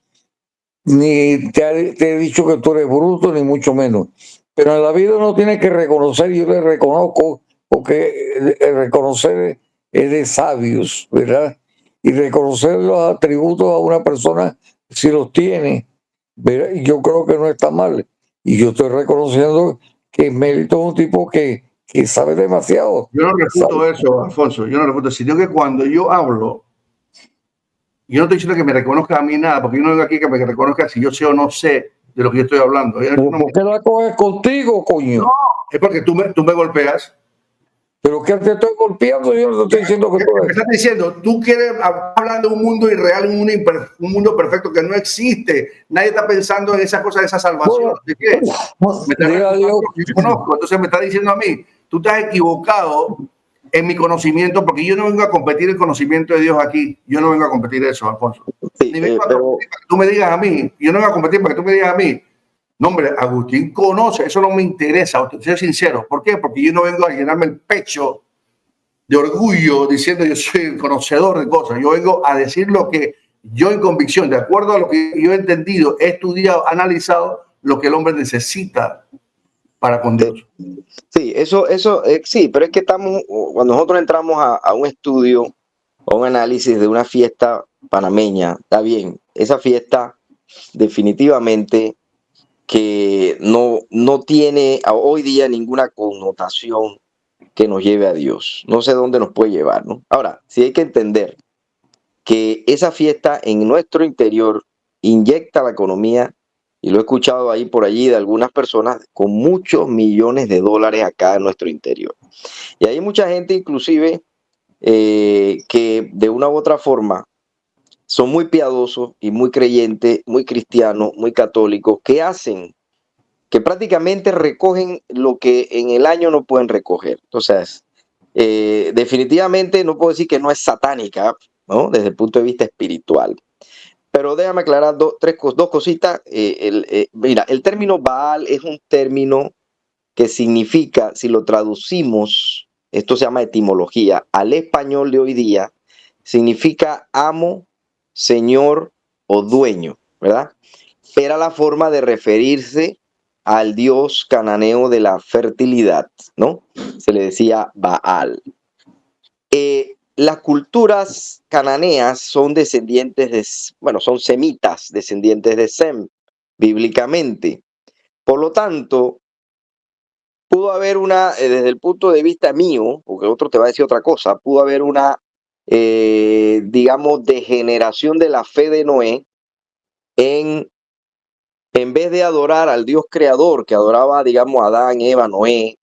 ni te he dicho que tú eres bruto, ni mucho menos. Pero en la vida uno tiene que reconocer, y yo le reconozco, porque reconocer es de sabios, ¿verdad? Y reconocer los atributos a una persona, si los tiene, ¿verdad? Yo creo que no está mal. Y yo estoy reconociendo que Mélito es un tipo que sabe demasiado. Yo no refuto eso, Alfonso, yo no refuto, sino que cuando yo hablo, yo no estoy diciendo que me reconozca a mí nada, porque yo no vengo aquí que me reconozca si yo sé o no sé de lo que yo estoy hablando. ¿Por qué la coges contigo, coño? No, es porque tú me golpeas. Pero que te estoy golpeando, yo no te estoy diciendo que tú Me estás diciendo, tú quieres hablar de un mundo irreal, un mundo perfecto que no existe. Nadie está pensando en esas cosas, de esa salvación. Bueno, ¿De qué? Me está diga refutando Dios. lo que yo conozco. Entonces me está diciendo a mí, tú estás equivocado en mi conocimiento, porque yo no vengo a competir el conocimiento de Dios aquí. Yo no vengo a competir eso, Alfonso. Sí, Ni vengo a pero competir para que tú me digas a mí. Yo no vengo a competir para que tú me digas a mí. No, hombre, Agustín conoce, eso no me interesa, soy sincero. ¿Por qué? Porque yo no vengo a llenarme el pecho de orgullo diciendo yo soy el conocedor de cosas. Yo vengo a decir lo que yo en convicción, de acuerdo a lo que yo he entendido, he estudiado, analizado, lo que el hombre necesita para con Dios. sí, sí, pero es que cuando nosotros entramos a un estudio o un análisis de una fiesta panameña, está bien, esa fiesta definitivamente que no tiene hoy día ninguna connotación que nos lleve a Dios. No sé dónde nos puede llevar, ¿no? Ahora, sí hay que entender que esa fiesta en nuestro interior inyecta la economía, y lo he escuchado ahí por allí de algunas personas, con muchos millones de dólares acá en nuestro interior. Y hay mucha gente inclusive que de una u otra forma son muy piadosos y muy creyentes, muy cristianos, muy católicos, que hacen, que prácticamente recogen lo que en el año no pueden recoger. Entonces, definitivamente no puedo decir que no es satánica, ¿no? Desde el punto de vista espiritual. Pero déjame aclarar dos cositas. Mira, el término Baal es un término que significa, si lo traducimos, esto se llama etimología, al español de hoy día, significa amo, señor o dueño, ¿verdad? Era la forma de referirse al dios cananeo de la fertilidad, ¿no? Se le decía Baal. Las culturas cananeas son descendientes son semitas, descendientes de Sem, bíblicamente. Por lo tanto, pudo haber desde el punto de vista mío, porque el otro te va a decir otra cosa, pudo haber una, digamos, degeneración de la fe de Noé en vez de adorar al Dios creador que adoraba, digamos, a Adán, Eva, Noé,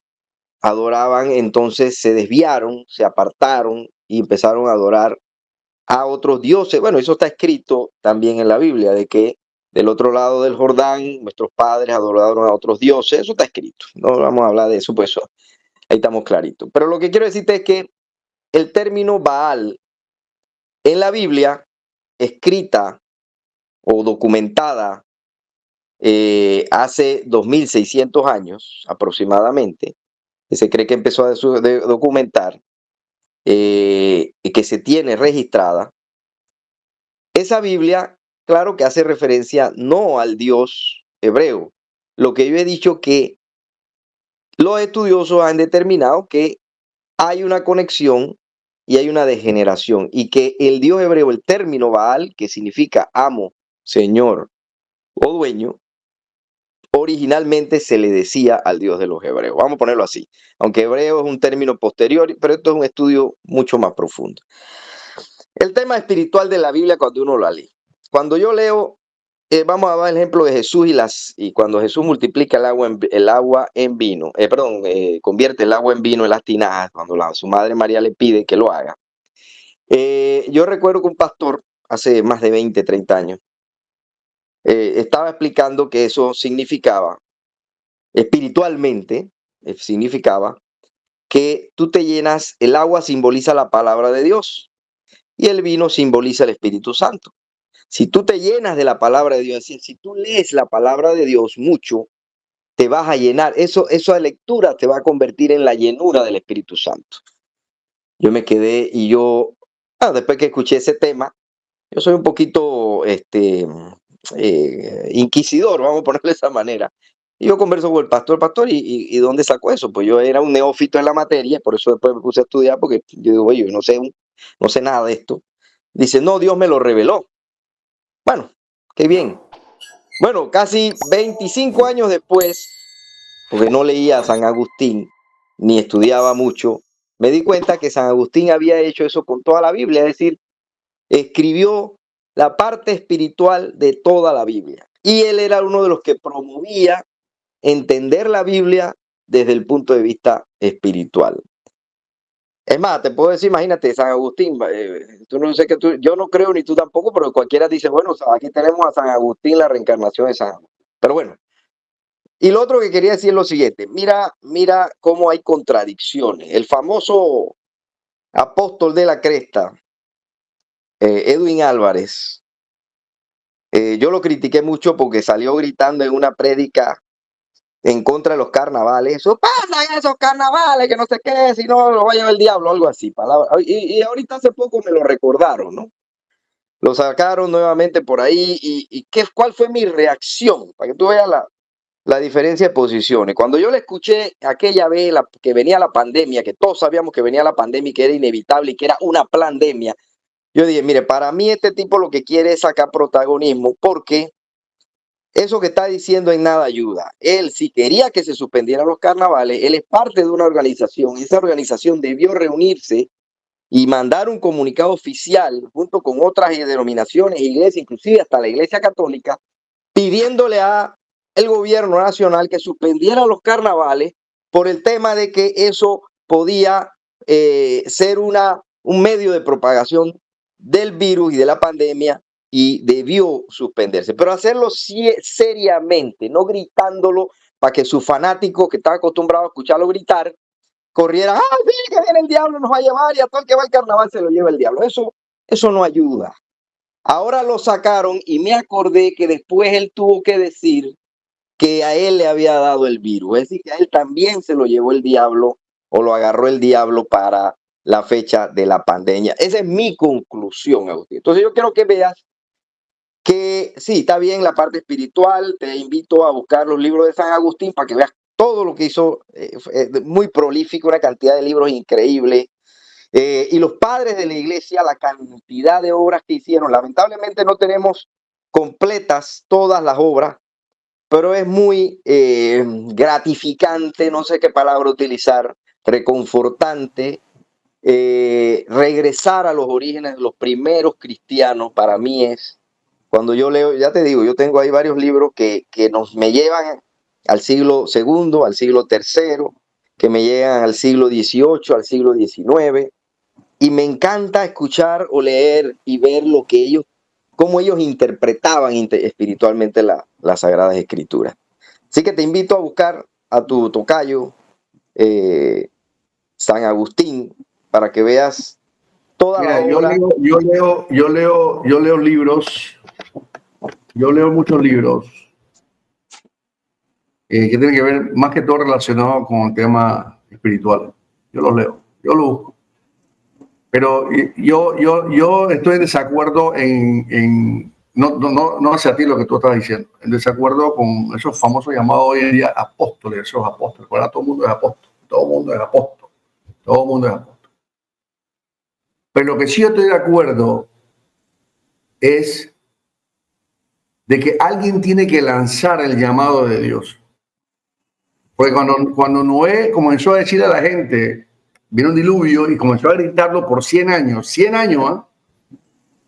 adoraban, entonces se desviaron, se apartaron y empezaron a adorar a otros dioses. Bueno, eso está escrito también en la Biblia, de que del otro lado del Jordán nuestros padres adoraron a otros dioses. Eso está escrito. No vamos a hablar de eso, pues eso, ahí estamos claritos. Pero lo que quiero decirte es que el término Baal en la Biblia, escrita o documentada hace 2600 años aproximadamente, que se cree que empezó a documentar, y que se tiene registrada, esa Biblia, claro que hace referencia no al Dios hebreo. Lo que yo he dicho que los estudiosos han determinado que hay una conexión y hay una degeneración, y que el Dios hebreo, el término Baal, que significa amo, señor o dueño, originalmente se le decía al Dios de los hebreos. Vamos a ponerlo así. Aunque hebreo es un término posterior, pero esto es un estudio mucho más profundo. El tema espiritual de la Biblia cuando uno la lee. Cuando yo leo, vamos a dar el ejemplo de Jesús y cuando Jesús multiplica el agua en vino, convierte el agua en vino en las tinajas, cuando su madre María le pide que lo haga. Yo recuerdo que un pastor hace más de 20, 30 años estaba explicando que eso significaba, espiritualmente, significaba que tú te llenas, el agua simboliza la palabra de Dios y el vino simboliza el Espíritu Santo. Si tú te llenas de la palabra de Dios, es decir, si tú lees la palabra de Dios mucho, te vas a llenar. Esa lectura te va a convertir en la llenura del Espíritu Santo. Yo me quedé después que escuché ese tema, yo soy un poquito inquisidor, vamos a ponerlo de esa manera. Y yo converso con el pastor, ¿y dónde sacó eso? Pues yo era un neófito en la materia, por eso después me puse a estudiar, porque yo digo, oye, yo no sé nada de esto. Dice, no, Dios me lo reveló. Bueno, qué bien. Bueno, casi 25 años después, porque no leía a San Agustín, ni estudiaba mucho, me di cuenta que San Agustín había hecho eso con toda la Biblia, es decir, escribió la parte espiritual de toda la Biblia. Y él era uno de los que promovía entender la Biblia desde el punto de vista espiritual. Es más, te puedo decir, imagínate, San Agustín, tú no sé que yo no creo ni tú tampoco, pero cualquiera dice, bueno, aquí tenemos a San Agustín, la reencarnación de San Agustín. Pero bueno, y lo otro que quería decir es lo siguiente, mira cómo hay contradicciones. El famoso apóstol de la cresta, Edwin Álvarez, yo lo critiqué mucho porque salió gritando en una prédica en contra de los carnavales. Eso pasa, esos carnavales, que no sé qué, si no lo va a llevar el diablo, algo así. Y ahorita hace poco me lo recordaron, ¿no? Lo sacaron nuevamente por ahí. ¿Cuál fue mi reacción? Para que tú veas la diferencia de posiciones. Cuando yo le escuché aquella vez que venía la pandemia, que todos sabíamos que venía la pandemia y que era inevitable y que era una pandemia, yo dije, mire, para mí este tipo lo que quiere es sacar protagonismo porque eso que está diciendo en nada ayuda. Él, si quería que se suspendieran los carnavales, él es parte de una organización. Esa organización debió reunirse y mandar un comunicado oficial junto con otras denominaciones, iglesias, inclusive hasta la Iglesia Católica, pidiéndole a el gobierno nacional que suspendiera los carnavales por el tema de que eso podía ser un medio de propagación del virus y de la pandemia y debió suspenderse. Pero hacerlo seriamente, no gritándolo para que sus fanáticos que están acostumbrados a escucharlo gritar, corrieran, sí, que viene el diablo, nos va a llevar y a todo el que va al carnaval se lo lleva el diablo. Eso no ayuda. Ahora lo sacaron y me acordé que después él tuvo que decir que a él le había dado el virus. Es decir, que a él también se lo llevó el diablo o lo agarró el diablo para la fecha de la pandemia. Esa es mi conclusión, Agustín. Entonces yo quiero que veas que sí, está bien la parte espiritual. Te invito a buscar los libros de San Agustín para que veas todo lo que hizo, muy prolífico, una cantidad de libros increíble. Y los padres de la iglesia, la cantidad de obras que hicieron. Lamentablemente no tenemos completas todas las obras, pero es muy gratificante, no sé qué palabra utilizar, reconfortante, regresar a los orígenes de los primeros cristianos. Para mí es, cuando yo leo, ya te digo, yo tengo ahí varios libros que me llevan al siglo segundo, al siglo tercero, que me llegan al siglo XVIII, al siglo XIX, y me encanta escuchar o leer y ver cómo ellos interpretaban espiritualmente las Sagradas Escrituras. Así que te invito a buscar a tu tocayo, San Agustín, para que veas toda la obra. Yo leo libros, yo leo muchos libros que tienen que ver más que todo relacionado con el tema espiritual. Yo los leo, yo los busco. Pero yo estoy en desacuerdo no hacia ti lo que tú estás diciendo, en desacuerdo con esos famosos llamados hoy en día apóstoles, esos apóstoles. Ahora todo el mundo es apóstol, todo el mundo es apóstol, todo el mundo es apóstol. Pero lo que sí yo estoy de acuerdo es de que alguien tiene que lanzar el llamado de Dios. Porque cuando Noé comenzó a decir a la gente, vino un diluvio y comenzó a gritarlo por 100 años, 100 años,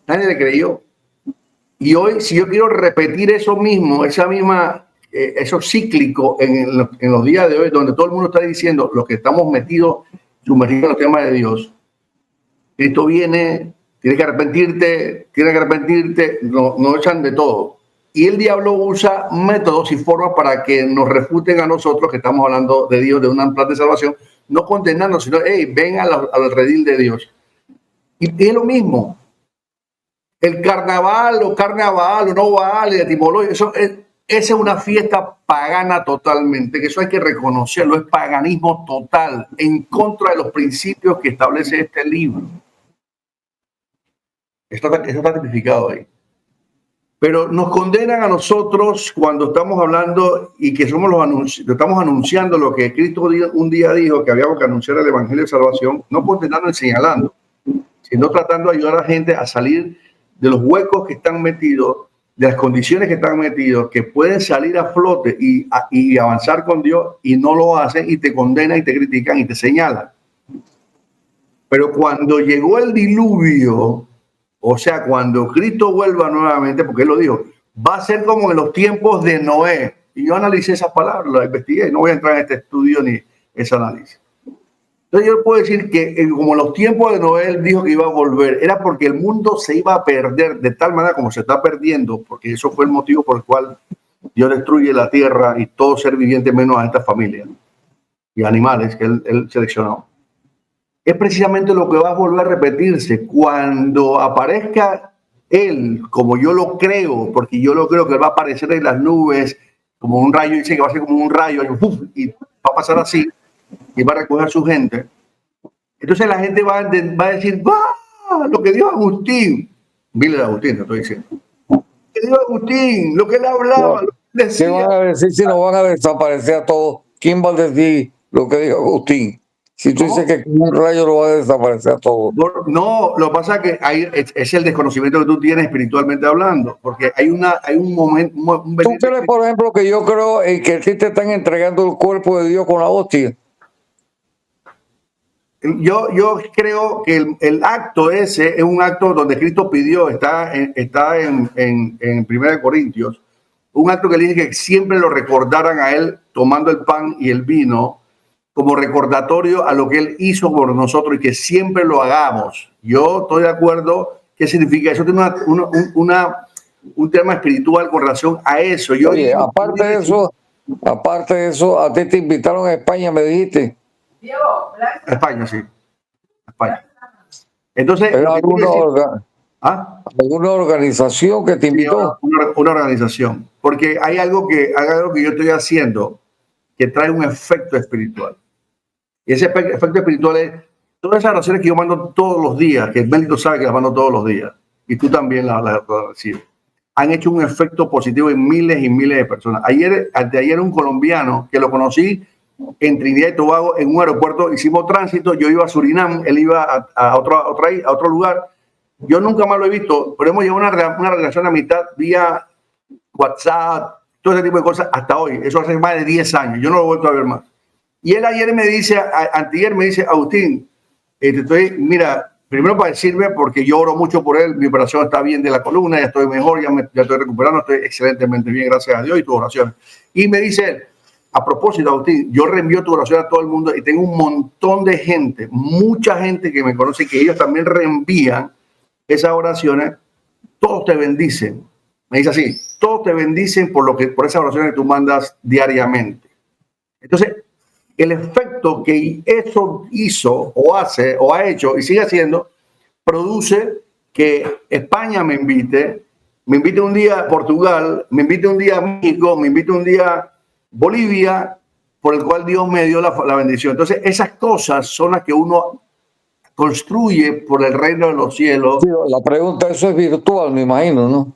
nadie le creyó. Y hoy, si yo quiero repetir eso mismo, eso cíclico en los días de hoy, donde todo el mundo está diciendo, los que estamos sumergidos en los temas de Dios, Cristo viene, tienes que arrepentirte, nos echan de todo. Y el diablo usa métodos y formas para que nos refuten a nosotros que estamos hablando de Dios, de un plan de salvación, no condenarnos, sino, hey, ven al redil de Dios. Y es lo mismo. El carnaval o no vale, esa es una fiesta pagana totalmente, que eso hay que reconocerlo, es paganismo total, en contra de los principios que establece este libro. Eso está tipificado ahí. Pero nos condenan a nosotros cuando estamos hablando y que estamos anunciando lo que Cristo un día dijo, que habíamos que anunciar el Evangelio de Salvación, no condenando y señalando, sino tratando de ayudar a la gente a salir de los huecos que están metidos, de las condiciones que están metidos, que pueden salir a flote y avanzar con Dios, y no lo hacen y te condenan y te critican y te señalan. Pero cuando llegó el diluvio, o sea, cuando Cristo vuelva nuevamente, porque Él lo dijo, va a ser como en los tiempos de Noé. Y yo analicé esas palabras, las investigué, no voy a entrar en este estudio ni ese análisis. Entonces yo puedo decir que como los tiempos de Noé dijo que iba a volver, era porque el mundo se iba a perder de tal manera como se está perdiendo, porque eso fue el motivo por el cual Dios destruye la tierra y todo ser viviente menos a esta familia y animales que él seleccionó. Es precisamente lo que va a volver a repetirse cuando aparezca él, como yo lo creo, porque yo lo creo que él va a aparecer en las nubes como un rayo, dice que va a ser como un rayo y va a pasar así y va a recoger a su gente. Entonces la gente va a decir, ¡ah! Lo que dijo Agustín, Vile de Agustín, te estoy diciendo, lo que dijo Agustín, lo que él hablaba, lo que él ¿Qué van decía. a decir si nos van a desaparecer a todos? ¿Quién va a decir lo que dijo Agustín? Si tú dices que con un rayo lo va a desaparecer a todos. No, lo que pasa es que es el desconocimiento que tú tienes espiritualmente hablando, porque hay un momento, ¿Tú crees, por ejemplo, que yo creo en que a ti te están entregando el cuerpo de Dios con la hostia? Yo creo que el acto ese es un acto donde Cristo pidió, está en 1 Corintios, un acto que le dice que siempre lo recordaran a él tomando el pan y el vino como recordatorio a lo que él hizo por nosotros y que siempre lo hagamos. Yo estoy de acuerdo. ¿Qué significa? Eso tiene un tema espiritual con relación a eso. Oye, aparte de eso, a ti te invitaron a España, me dijiste. A España, sí. A España. Entonces, ¿alguna organización que te invitó? Una organización. Porque hay algo que yo estoy haciendo que trae un efecto espiritual. Y ese efecto espiritual es todas esas oraciones que yo mando todos los días, que Mélito sabe que las mando todos los días, y tú también las recibes, han hecho un efecto positivo en miles y miles de personas. Anteayer un colombiano que lo conocí en Trinidad y Tobago, en un aeropuerto, hicimos tránsito, yo iba a Surinam, él iba a otro lugar, yo nunca más lo he visto, pero hemos llevado una relación de amistad vía WhatsApp, todo ese tipo de cosas hasta hoy. Eso hace más de 10 años, yo no lo he vuelto a ver más. Y él ayer me dice, anteayer me dice, Agustín, mira, primero para decirme, porque yo oro mucho por él, mi operación está bien de la columna, ya estoy mejor, ya estoy recuperando, estoy excelentemente bien, gracias a Dios y tus oraciones. Y me dice él, a propósito, Agustín, yo reenvío tu oración a todo el mundo y tengo un montón de gente, mucha gente que me conoce, que ellos también reenvían esas oraciones, todos te bendicen. Me dice así, todos te bendicen por esas oraciones que tú mandas diariamente. Entonces, el efecto que eso hizo o hace o ha hecho y sigue haciendo, produce que España me invite un día a Portugal, me invite un día a México, me invite un día a Bolivia, por el cual Dios me dio la bendición. Entonces, esas cosas son las que uno construye por el reino de los cielos. Sí, la pregunta, eso es virtual, me imagino, ¿no?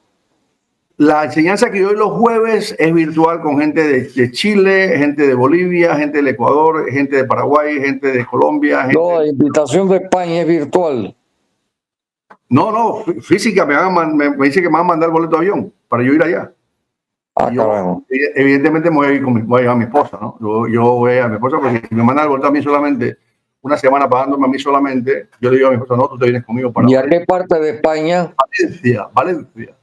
La enseñanza que doy los jueves es virtual con gente de Chile, gente de Bolivia, gente del Ecuador, gente de Paraguay, gente de Colombia. No, la invitación de España es virtual. No, física, me dice que me van a mandar el boleto de avión para yo ir allá. Caramba. Evidentemente me voy a ir voy a llevar a mi esposa, ¿no? Yo voy a mi esposa porque si me mandan el boleto a mí solamente, una semana pagándome a mí solamente, yo le digo a mi esposa, no, tú te vienes conmigo para... ¿Y a qué parte de España? Valencia.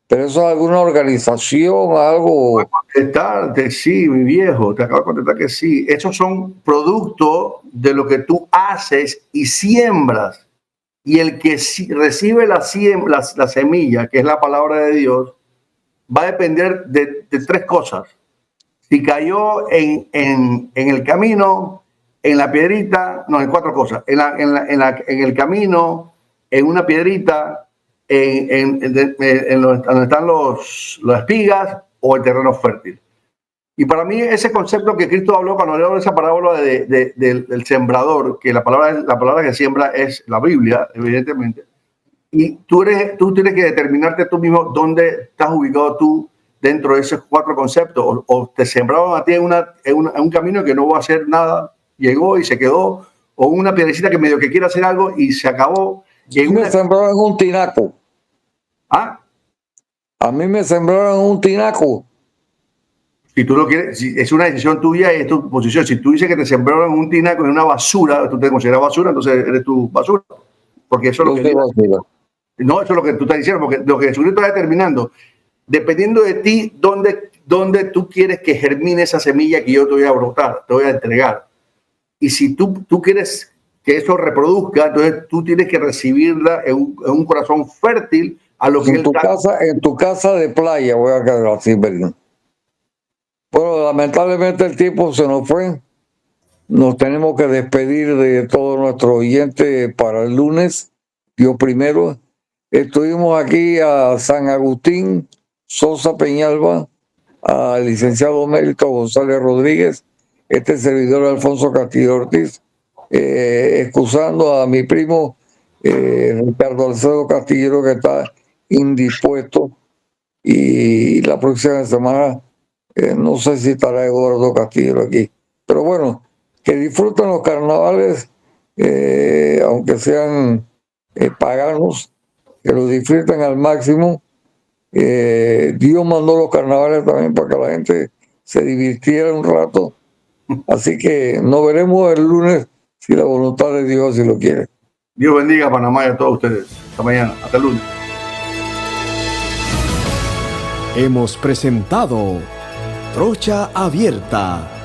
Pero eso es alguna organización, algo. Sí, mi viejo, te acabo de contestar que sí. Esos son productos de lo que tú haces y siembras. Y el que recibe la semilla, que es la palabra de Dios, va a depender de tres cosas. Si cayó en el camino, en la piedrita, no, en cuatro cosas. En el camino, en una piedrita, donde están las espigas o el terreno fértil. Y para mí ese concepto que Cristo habló cuando habló de esa parábola del sembrador, que la palabra que siembra es la Biblia, evidentemente, y tú tienes que determinarte tú mismo dónde estás ubicado tú dentro de esos cuatro conceptos, o te sembraron a ti en un camino que no va a hacer nada, llegó y se quedó, o una piedrecita que medio que quiere hacer algo y se acabó. Me sembraron en un tinaco. ¿Ah? A mí me sembraron en un tinaco. Si tú lo quieres, si es una decisión tuya y es tu posición. Si tú dices que te sembraron en un tinaco, en una basura, tú te consideras basura, entonces eres tu basura. Porque eso es lo que... No, eso es lo que tú estás diciendo, porque lo que Jesucristo está determinando, dependiendo de ti, dónde tú quieres que germine esa semilla que yo te voy a brotar, te voy a entregar. y si tú quieres que eso reproduzca, entonces tú tienes que recibirla en un corazón fértil a lo que En tu casa de playa, voy a quedar así, ¿verdad? Bueno, lamentablemente el tiempo se nos fue. Nos tenemos que despedir de todos nuestros oyentes para el lunes. Dios primero. Estuvimos aquí a San Agustín, Sosa Peñalba, al licenciado Mérito González Rodríguez, este servidor Alfonso Castillo Ortiz, excusando a mi primo Ricardo Alcedo Castillero, que está indispuesto, y la próxima semana no sé si estará Eduardo Castillo aquí, pero bueno, que disfruten los carnavales, aunque sean paganos, que los disfruten al máximo. Dios mandó los carnavales también para que la gente se divirtiera un rato, así que nos veremos el lunes si la voluntad de Dios así lo quiere. Dios bendiga a Panamá y a todos ustedes. Hasta mañana, hasta el lunes. Hemos presentado Trocha Abierta